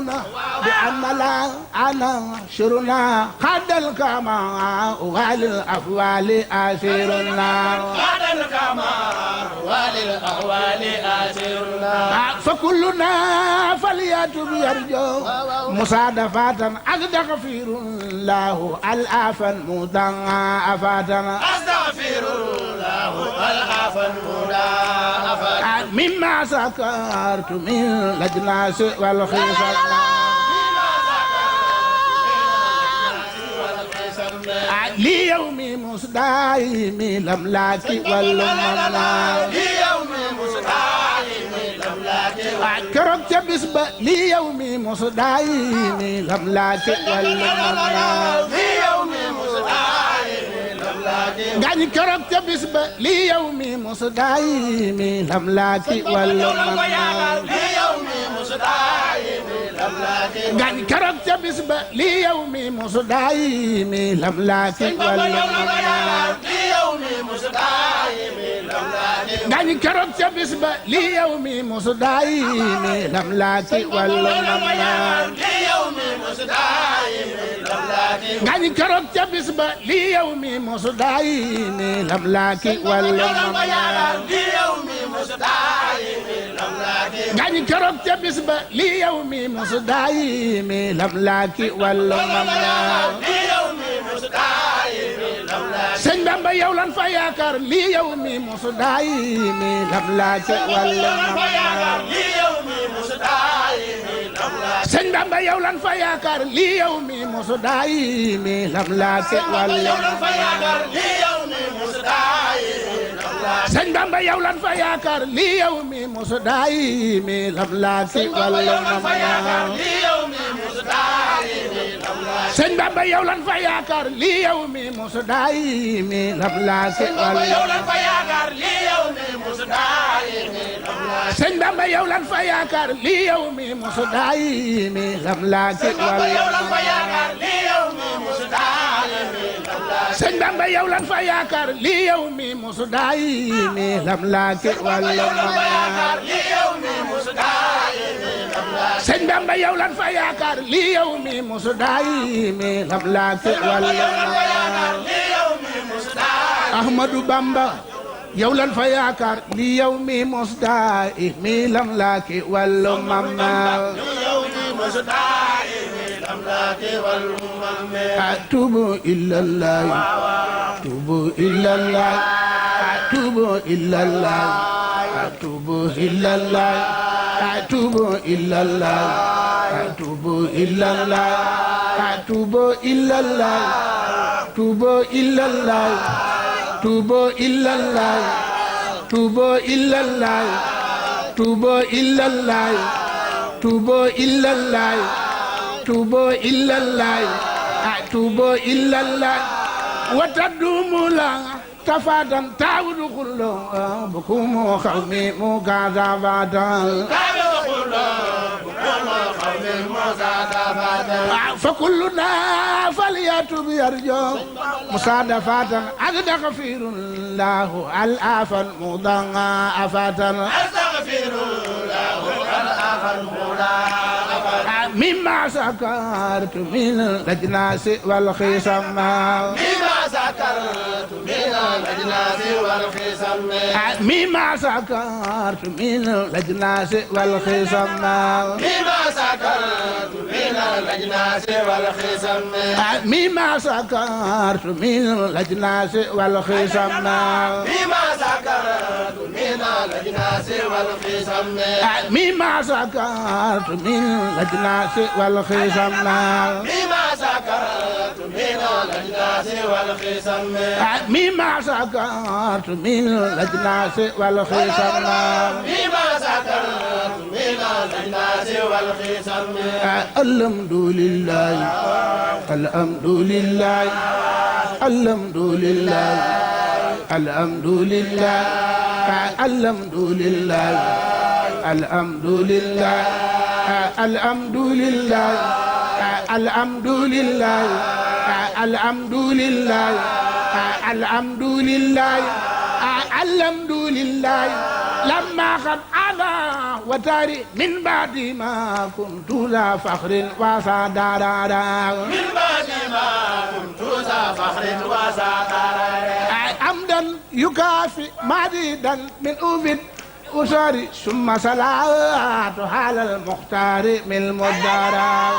يعلمون بأن لا أنا شرنا خد الكمال وللأفوال أسيرنا خد الكمال وللأهوال أسيرنا فكلنا فليتب يرجو مصادفة أستغفر الله العفا مضاعفة أستغفر الله العفو المضاعف مما سكرت من الأجناس والخصال ليوم مصدايم الأملاك والمملاك ليوم مستعين الأملاك كرك تبسب ليوم مصدايم الأملاك والمملاك ليوم مستعين الأملاك غاني كرك تبسب ليوم مصدايم الأملاك والمملاك ليوم مستعين الأملاك غاني كرك تبسب ليوم مصدايم الأملاك والمملاك ليوم مستعين الأملاك غاني كرك تبسب ليوم مصدايم الأملاك والمملاك ليوم مستعين الأملاك غاني كرك تبسب ليوم مصدايم الأملاك والمملاك ليوم مستعين الأملاك غاني كرك تبسب ليوم مصدايم الأملاك والمملاك ليوم مستعين الأملاك سن بامبا يولان فياكر ليوم مصدايم الأملاك والمملاك ليوم مستعين الأملاك سن بامبا يولان فياكر ليوم مصدايم الأملاك والمملاك ليوم مستعين الأملاك سن بامبا يولان فياكر ليوم مصدايم الأملاك والمملاك ليوم مستعين الأملاك سن بامبا يولان فياكر ليوم مصدايم الأملاك والمملاك ليوم مستعين الأملاك سن بامبا يولان فياكر ليوم مصدايم الأملاك والمملاك ليوم مستعين الأملاك سن بامبا يولان فياكر ليوم مصدايم الأملاك والمملاك ليوم مستعين الأملاك سن بامبا يولان فياكر ليوم مصدايم الأملاك والمملاك ليوم مستعين أحمد بامبا يولان فياكر ليوم مصدايم الأملاك والمملاك ليوم مستعين الأملاك والأمم أتوب إلى الله أتوب إلى الله أتوب إلى الله أتوب إلى الله أتوب إلى الله أتوب إلى الله أتوب إلى الله أتوب إلى الله أتوب إلى الله أتوب إلى الله أتوب إلى الله أتوب إلى الله أتوب إلى الله أتوب إلى الله وتدوم لا تفادا تعود كله بكم خومي مكذبادا فكلنا فليتب يرجو مصادفة أستغفر الله العفا مضاعفة أستغفر الله العفو المضاعف مما سكرت من الأجناس والخصام بما سكرت من الأجناس والخصم مما سكرت من الأجناس والخصام بما سكرت من الأجناس والخصم مما سكرت من الأجناس والخصام بما سكرت من الأجناس والخصم مما سكرت من الأجناس والخصام بما سكرت من الأجناس والخصم مما سكرت من الأجناس والخصام بما سكرت من الأجناس والخصم الحمد لله الحمد لله الحمد لله الحمد لله الحمد لله الحمد لله الحمد لله الحمد لله الحمد لله الحمد لله الحمد لله لما قد أنا وتاري من بعد ما كنت ذا فخر وسادارا من بعد ما كنت ذا فخر وسادارا عمدا يكافي مديدا من أوفد أساري ثم صلاة على المختار من المدارا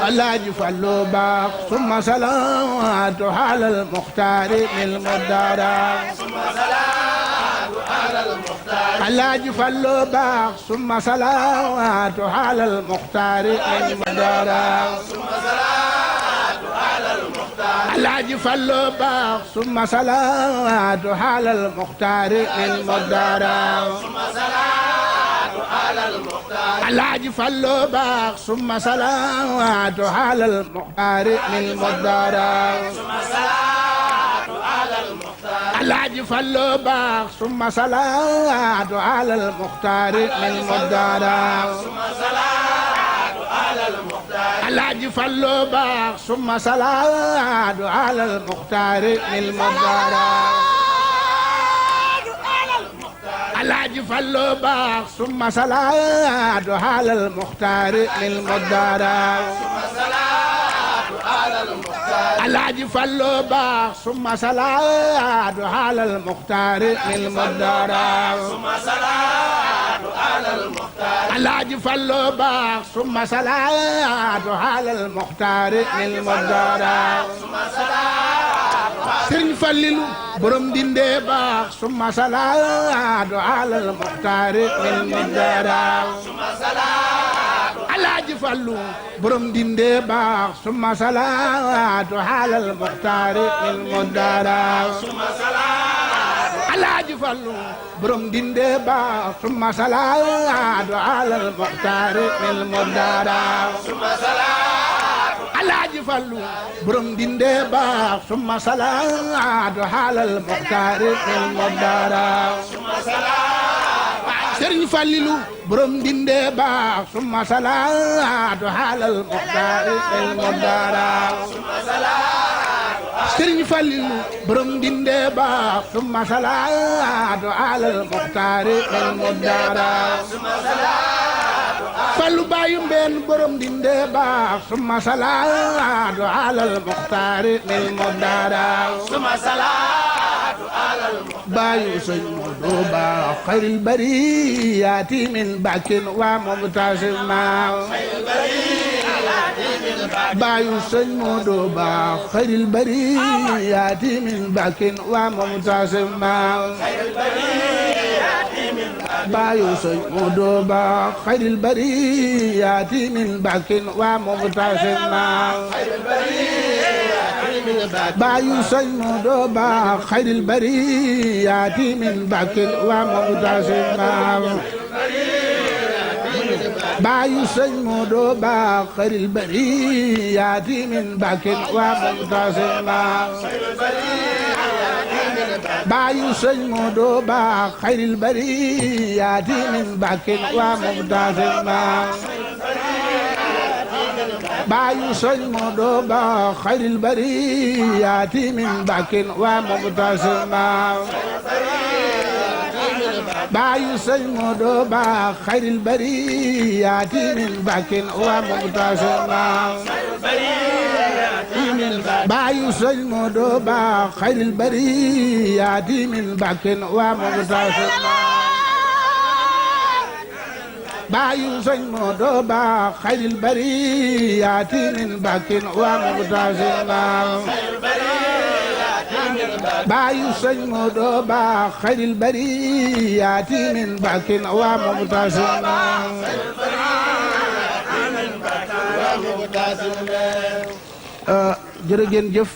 الله يفعل باق ثم صلاة على المختار من المدارا الله يفعل باق ثم صلاة على المختار من المدارا الله يفعل باق ثم صلاة على المختار من المدارا الحاج فلو باق ثم صلاة على المختار من المدارا الحاج فلو باق ثم صلاة على المختار من المدارا الحاج فلو باق ثم صلاة على المختار من المدارا الحاج فلو باق ثم صلاة على المختار من المدارا الحاج فلو باق ثم صلاة على المختار من المدارا الحاج فلو باق ثم صلاة على المختار من المدارا سرين فللو برم ديندé باق ثم صلاة على المختار من المدارا الحاج فلو برم ديندé باق ثم صلاة على المختار من المدارا الحاج فلو برم ديندé باق ثم صلاة على المختار من المدارا الحاج فلو برم ديندé باق ثم صلاة على المختار من المدارا سرين فللو برم ديندé باق ثم صلاة على المختار من المدارا سرين فللو برم ديندé باق ثم صلاة على المختار من المدارا فلو بايم بين برم ديندé باق ثم صلاة على المختار من المدارا بايو سيدو باق خير البريات من باك ومبتسم بايو سيدو باق خير البريات من باك ومبتسم بايو سيدو باق خير البريات من باك ومبتسم بايو سيدو باق خير البريات من باك ومبتسم بايو سيدو باق خير البريات من باك ومبتسم بايو سيدو باق خير البريات من باك ومبتسم بايو سيدو باق خير البريات من باك ومبتسم بايو سيدو باق خير البريات من باك ومبتسم بايو سيدو باق خير البريات من باك ومبتسم بايو سيدو باق خير البريات من باك ومبتسم بايو سيدو باق خير البريات من باك ومبتسم jërëjëf jëf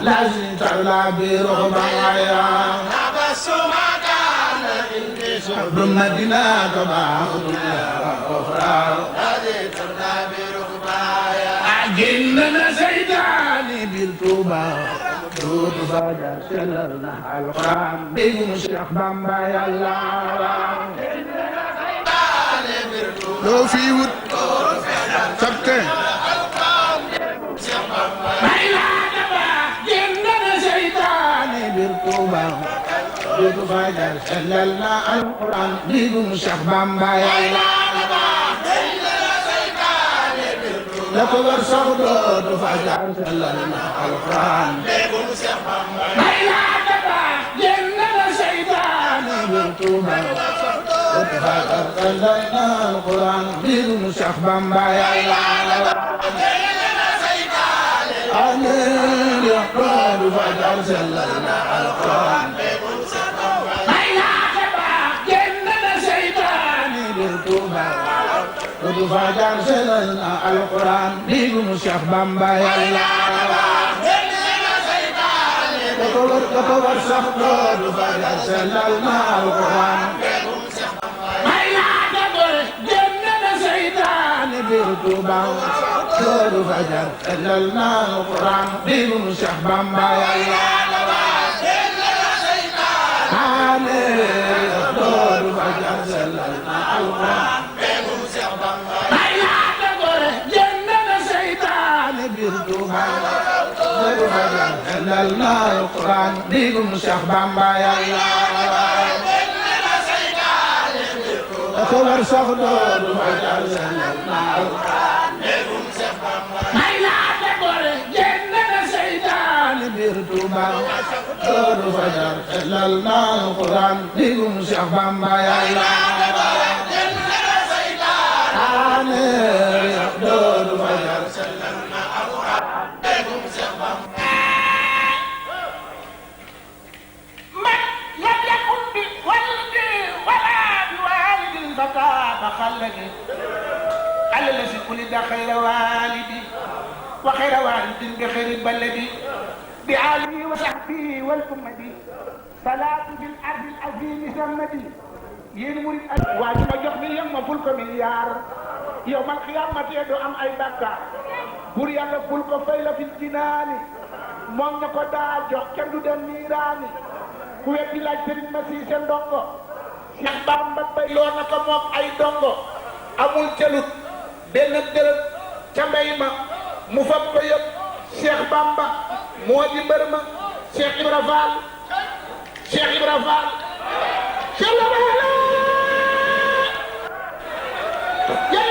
لازم تعلى برغبايا بالمدينة تبع الدنيا وأخرى génn na seytaane biir Tuuba dootu fa jaar sellal na alxuraan dégum Cheikh Bamba yàlla loo fi wut sabte bay laa daba génn na seytaane biir Tuuba dootu fa jaar sellal na alxuraan dégum Cheikh Bamba yàlla la ko war sax dootu fa jaar sellal na alxuraan bay laa daba génn na seytaane biir Tuuba dootu fa jaar sellal na alxuraan dégum Cheikh Bamba yàlla amiin dootu fa jaar sellal na alxuraan bay laa daba génn na seytaane biir Tuuba dootu fa jaar sellal na alxuraan dégum Cheikh Bamba yàlla la ko war sax dootu fa jaar sellal na alxuraan bay laa daba génn na seytaane biir Tuuba dootu fa jaar sellal na alxuraan dégum Cheikh Bamba yàlla amiin dootu fa jaar sellal na alxuraan bay laa daba génn na seytaane biir Tuuba dootu fa jaar sellal na alxuraan dégum Cheikh Bamba yàlla la ko war sax dootu fa jaar sellal na alxuraan bay laa daba génn na seytaane biir Tuuba dootu fa jaar sellal na alxuraan dégum Cheikh Bamba yàlla amiin dootu fa jaar sellal na alxuraan dégum Cheikh Bamba من لم يكن بولدي ولا بوالد فتاب خلدي على الذي ولد خير والدي وخير والد بخير بلدي بعالمي وصحبي والكمدي صلاة بالأرض العظيم سمدي yéen murid ak waa ji ma jox million ma ful ko milliard yow man xiyaamate doo am ay bàkkaar bur yàlla ful ko fay la fil jinaani moom ña ko daa jox kenn du dem niiraani ku weddi laaj sëriñ ma siise ndongo Cheikh Bamba bay loo na ko moom ay dongo amul jëlut benn dërët ca mbay ma mu fab ko yëpp Cheikh Bamba moo di mbër ma Cheikh Ibra Fall Cheikh Ibra Fall yàlla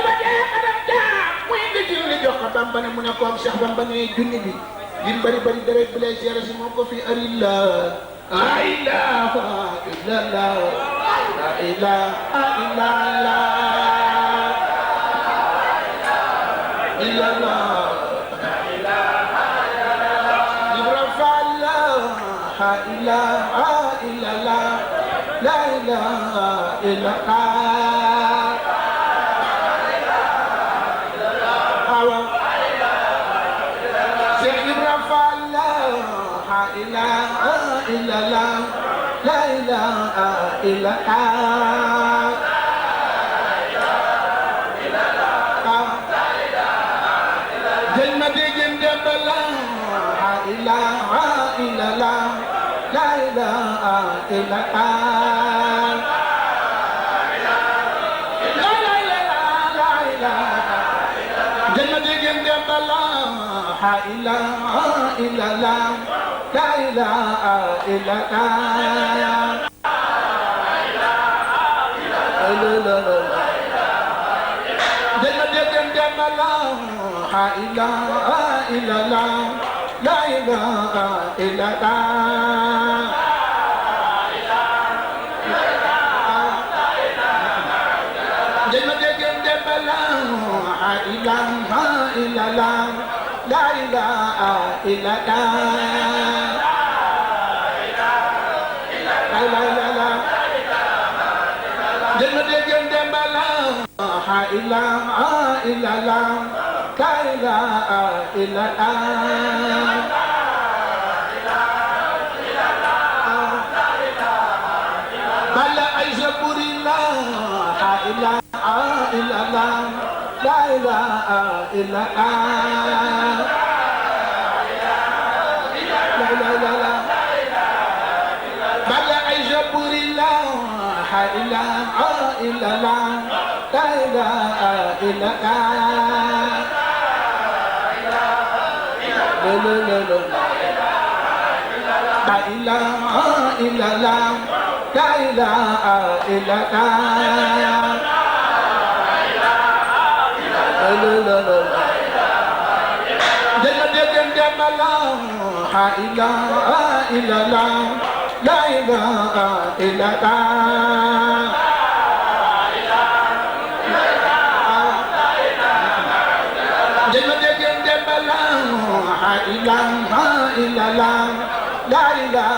ba dee adam daa muy nga julli jox ko Bamba ne mu ne ko am Cheikh Bamba ne junni bi lim bari bari dara bi lay seere si moom ko fi arilla la ilaha illallah la ilaha illallah Ibra Fall la ilaha illallah la ilaha illallah Cheikh Ibra Fall la ilaha illallah la ilaha illallah jël ma dégg dem la ilaha illallah la ilaha illallah jël ma dégg dem la ilaha illallah la ilaha illallah jël ma dégg dem la ilaha illallah la ilaha illallah jël ma dégg dem la ilaha illallah la ilaha illallah jël ma dégg dem la ilaha illallah la ilaha illallah bala ay saburi la ilaha illallah لا إله إلا الله لا لا لا لا بل أجبر الله إلا إلا الله لا إله إلا الله لا لا لا لا لا إله إلا الله لا إله إلا الله لا لا لا لا إله إلا الله لا إله إلا الله إله إلا الله لا إله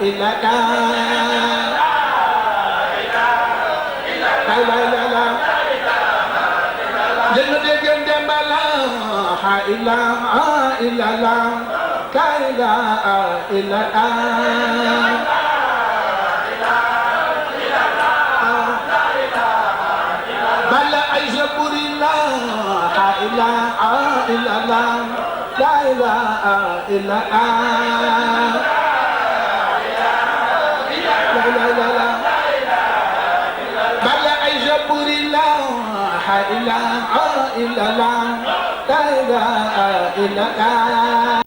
إلا الله لا لا لا لا جنة جنة لا إله إلا الله لا إله إلا الله بل أجبر الله إله إلا الله لا إله إلا الله لا لا لا لا بل أجبر الله إله إلا الله لا إله إلا الله